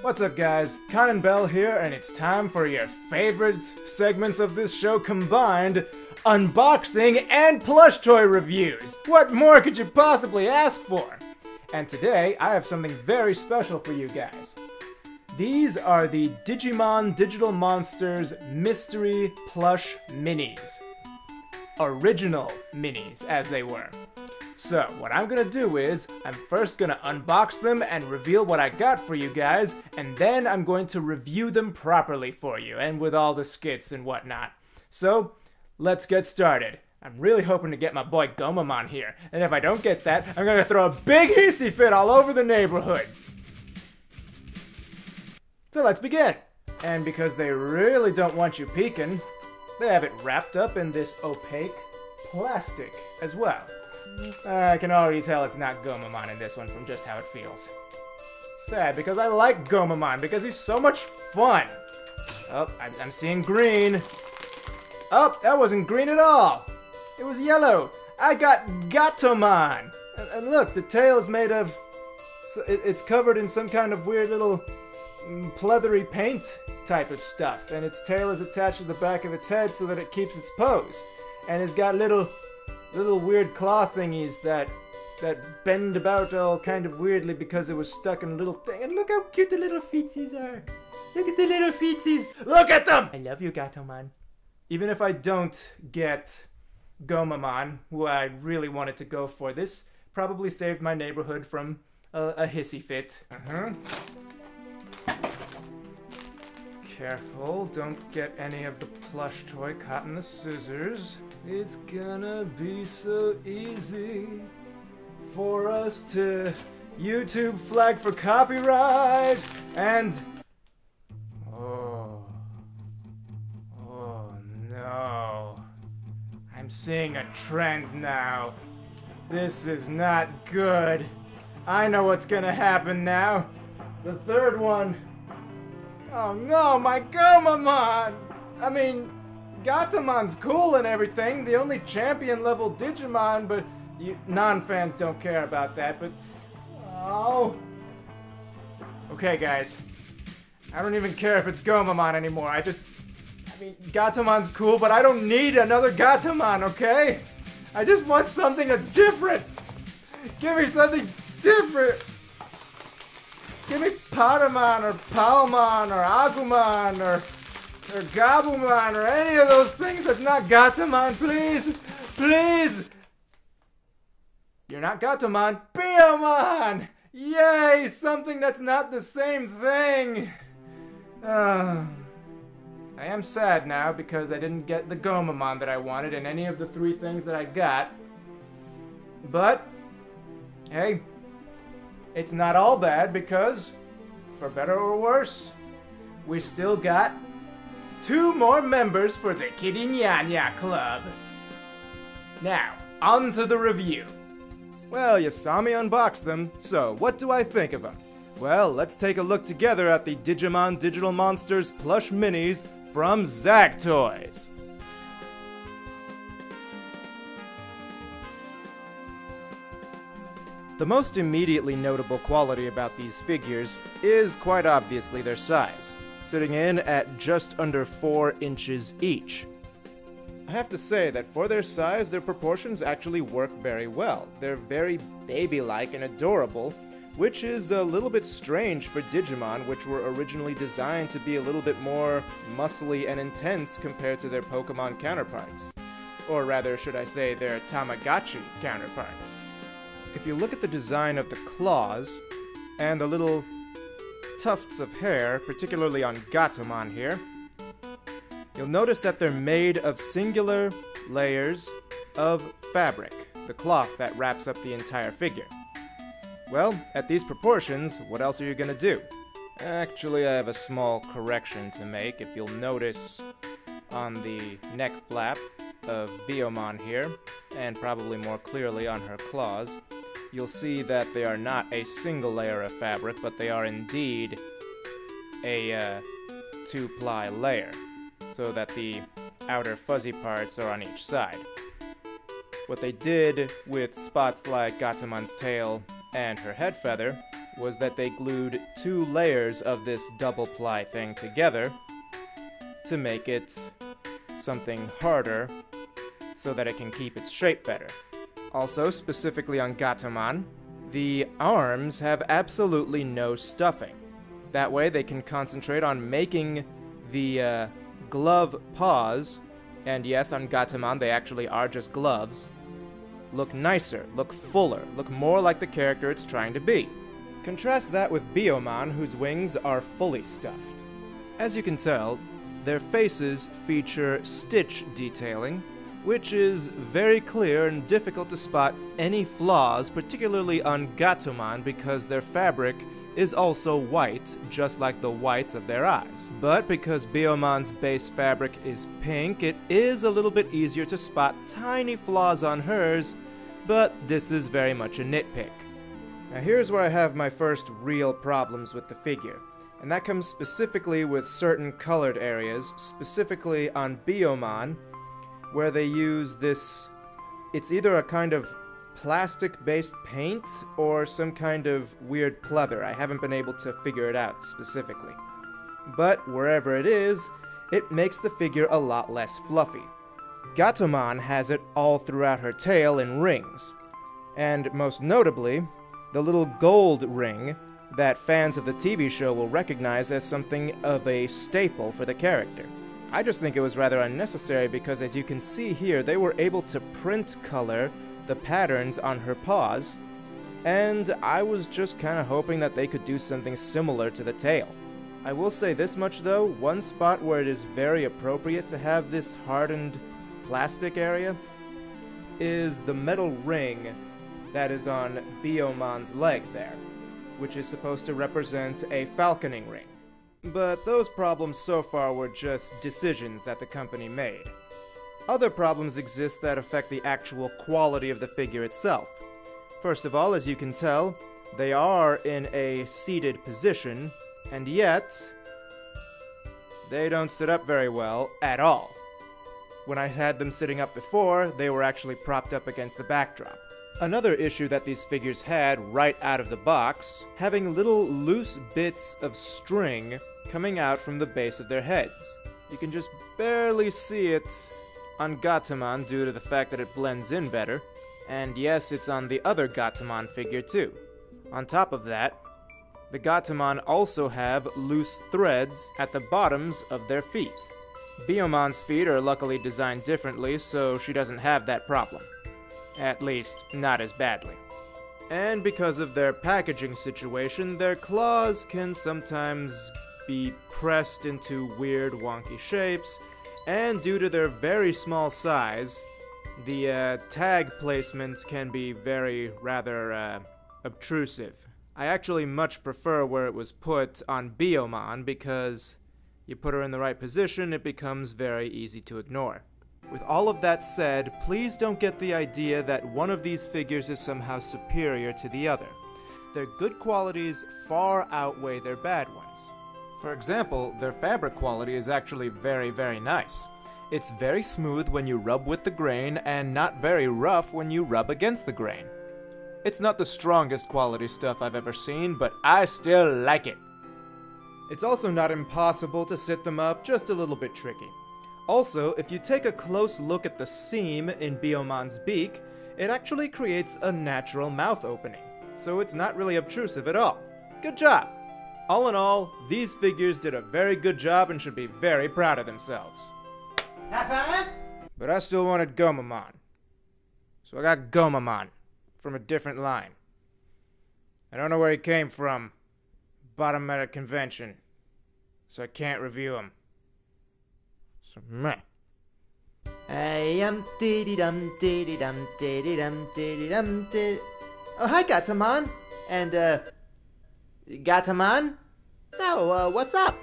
What's up guys, Conan Bell here, and it's time for your favorite segments of this show combined, unboxing and plush toy reviews. What more could you possibly ask for? And today, I have something very special for you guys. These are the Digimon Digital Monsters Mystery Plush Minis. Original minis, as they were. So, what I'm gonna do is, I'm first gonna unbox them and reveal what I got for you guys, and then I'm going to review them properly for you, and with all the skits and whatnot. So, let's get started. I'm really hoping to get my boy Gomamon here, and if I don't get that, I'm gonna throw a big hissy fit all over the neighborhood. So let's begin. And because they really don't want you peeking, they have it wrapped up in this opaque plastic as well. I can already tell it's not Gomamon in this one from just how it feels. Sad, because I like Gomamon, because he's so much fun. Oh, I'm seeing green. Oh, that wasn't green at all. It was yellow. I got Gatomon. And look, the tail is made of... It's covered in some kind of weird little pleathery paint type of stuff. And its tail is attached to the back of its head so that it keeps its pose. And it's got little weird claw thingies that bend about all kind of weirdly because it was stuck in a little thing. And look how cute the little feetsies are. Look at the little feetsies. Look at them! I love you, Gatomon. Even if I don't get Gomamon, who I really wanted to go for, this probably saved my neighborhood from a hissy fit. Careful, don't get any of the plush toy caught in the scissors. It's gonna be so easy for us to YouTube flag for copyright and... Oh no. I'm seeing a trend now. This is not good. I know what's gonna happen now. The third one. Oh no, my Gomamon! I mean, Gatomon's cool and everything, the only champion level Digimon, but non-fans don't care about that, but... Oh... Okay guys, I don't even care if it's Gomamon anymore, I mean, Gatomon's cool, but I don't need another Gatomon, okay? I just want something that's different! Give me something different! Give me Patamon, or Palmon, or Agumon, or Gabumon, or any of those things that's not Gatomon, please! Please! You're not Gatomon, Biyomon! Yay! Something that's not the same thing! I am sad now because I didn't get the Gomamon that I wanted in any of the three things that I got. But, hey, it's not all bad because, for better or worse, we still got 2 more members for the Kitty Nya Club. Now, on to the review. Well, you saw me unbox them, so what do I think of them? Well, let's take a look together at the Digimon Digital Monsters Plush Minis from Zag Toys. The most immediately notable quality about these figures is quite obviously their size, sitting in at just under 4 inches each. I have to say that for their size, their proportions actually work very well. They're very baby-like and adorable, which is a little bit strange for Digimon, which were originally designed to be a little bit more muscly and intense compared to their Pokemon counterparts. Or rather, should I say, their Tamagotchi counterparts. If you look at the design of the claws, and the little tufts of hair, particularly on Gatomon here, you'll notice that they're made of singular layers of fabric, the cloth that wraps up the entire figure. Well, at these proportions, what else are you gonna do? Actually, I have a small correction to make. If you'll notice on the neck flap of Biyomon here, and probably more clearly on her claws, you'll see that they are not a single layer of fabric, but they are indeed a 2-ply layer, so that the outer fuzzy parts are on each side. What they did with spots like Gatomon's tail and her head feather was that they glued 2 layers of this double-ply thing together to make it something harder so that it can keep its shape better. Also, specifically on Gatomon, the arms have absolutely no stuffing. That way they can concentrate on making the glove paws, and yes, on Gatomon they actually are just gloves, look nicer, look fuller, look more like the character it's trying to be. Contrast that with Biyomon, whose wings are fully stuffed. As you can tell, their faces feature stitch detailing, which is very clear and difficult to spot any flaws, particularly on Gatomon, because their fabric is also white, just like the whites of their eyes. But because Biyomon's base fabric is pink, it is a little bit easier to spot tiny flaws on hers, but this is very much a nitpick. Now here's where I have my first real problems with the figure, and that comes specifically with certain colored areas, specifically on Biyomon, where they use this, it's either a kind of plastic-based paint or some kind of weird pleather. I haven't been able to figure it out specifically. But wherever it is, it makes the figure a lot less fluffy. Gatomon has it all throughout her tail in rings, and most notably, the little gold ring that fans of the TV show will recognize as something of a staple for the character. I just think it was rather unnecessary because, as you can see here, they were able to print color the patterns on her paws, and I was just kind of hoping that they could do something similar to the tail. I will say this much though, one spot where it is very appropriate to have this hardened plastic area is the metal ring that is on Biyomon's leg there, which is supposed to represent a falconing ring. But those problems so far were just decisions that the company made. Other problems exist that affect the actual quality of the figure itself. First of all, as you can tell, they are in a seated position, and yet they don't sit up very well at all. When I had them sitting up before, they were actually propped up against the backdrop. Another issue that these figures had right out of the box, having little loose bits of string coming out from the base of their heads. You can just barely see it on Gatomon due to the fact that it blends in better, and yes, it's on the other Gatomon figure too. On top of that, the Gatomon also have loose threads at the bottoms of their feet. Biyomon's feet are luckily designed differently, so she doesn't have that problem. At least, not as badly. And because of their packaging situation, their claws can sometimes be pressed into weird, wonky shapes, and due to their very small size, the tag placements can be rather obtrusive. I actually much prefer where it was put on Biyomon because you put her in the right position, it becomes very easy to ignore. With all of that said, please don't get the idea that one of these figures is somehow superior to the other. Their good qualities far outweigh their bad ones. For example, their fabric quality is actually very, very nice. It's very smooth when you rub with the grain and not very rough when you rub against the grain. It's not the strongest quality stuff I've ever seen, but I still like it. It's also not impossible to sit them up, just a little bit tricky. Also, if you take a close look at the seam in Biyomon's beak, it actually creates a natural mouth opening, so it's not really obtrusive at all. Good job! All in all, these figures did a very good job and should be very proud of themselves. High five? But I still wanted Gomamon. So I got Gomamon from a different line. I don't know where he came from. Bought him at a convention. So I can't review him. So meh. Diddy-dum, diddy-dum, diddy-dum, diddy-dum, diddy. Oh, hi, Gatomon. And, Gatomon? So, what's up?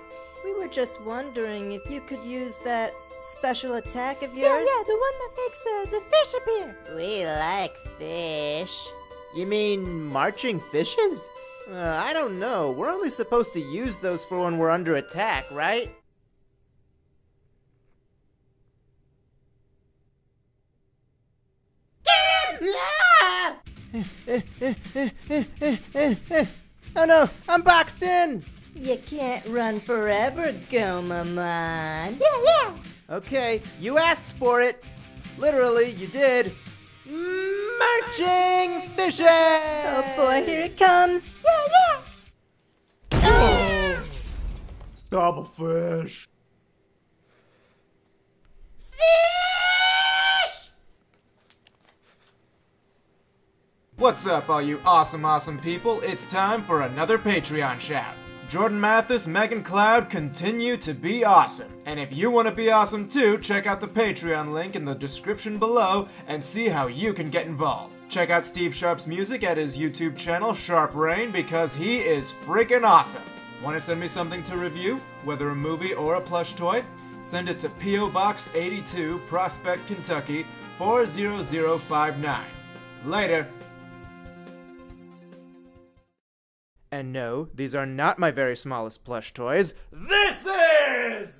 We were just wondering if you could use that special attack of yours. Yeah, the one that makes the fish appear. We like fish. You mean marching fishes? I don't know. We're only supposed to use those for when we're under attack, right? Oh no, I'm boxed in! You can't run forever, Gomamon. Yeah. Okay, you asked for it. Literally, you did. Marching fishes! Oh boy, here it comes. Yeah. Double fish. Fish! What's up, all you awesome people? It's time for another Patreon shout. Jordan Mathis, Megan Cloud continue to be awesome. And if you want to be awesome too, check out the Patreon link in the description below and see how you can get involved. Check out Steve Sharp's music at his YouTube channel, Sharp Rain, because he is freaking awesome. Want to send me something to review? Whether a movie or a plush toy? Send it to P.O. Box 82, Prospect, Kentucky, 40059. Later. And no, these are not my very smallest plush toys. This is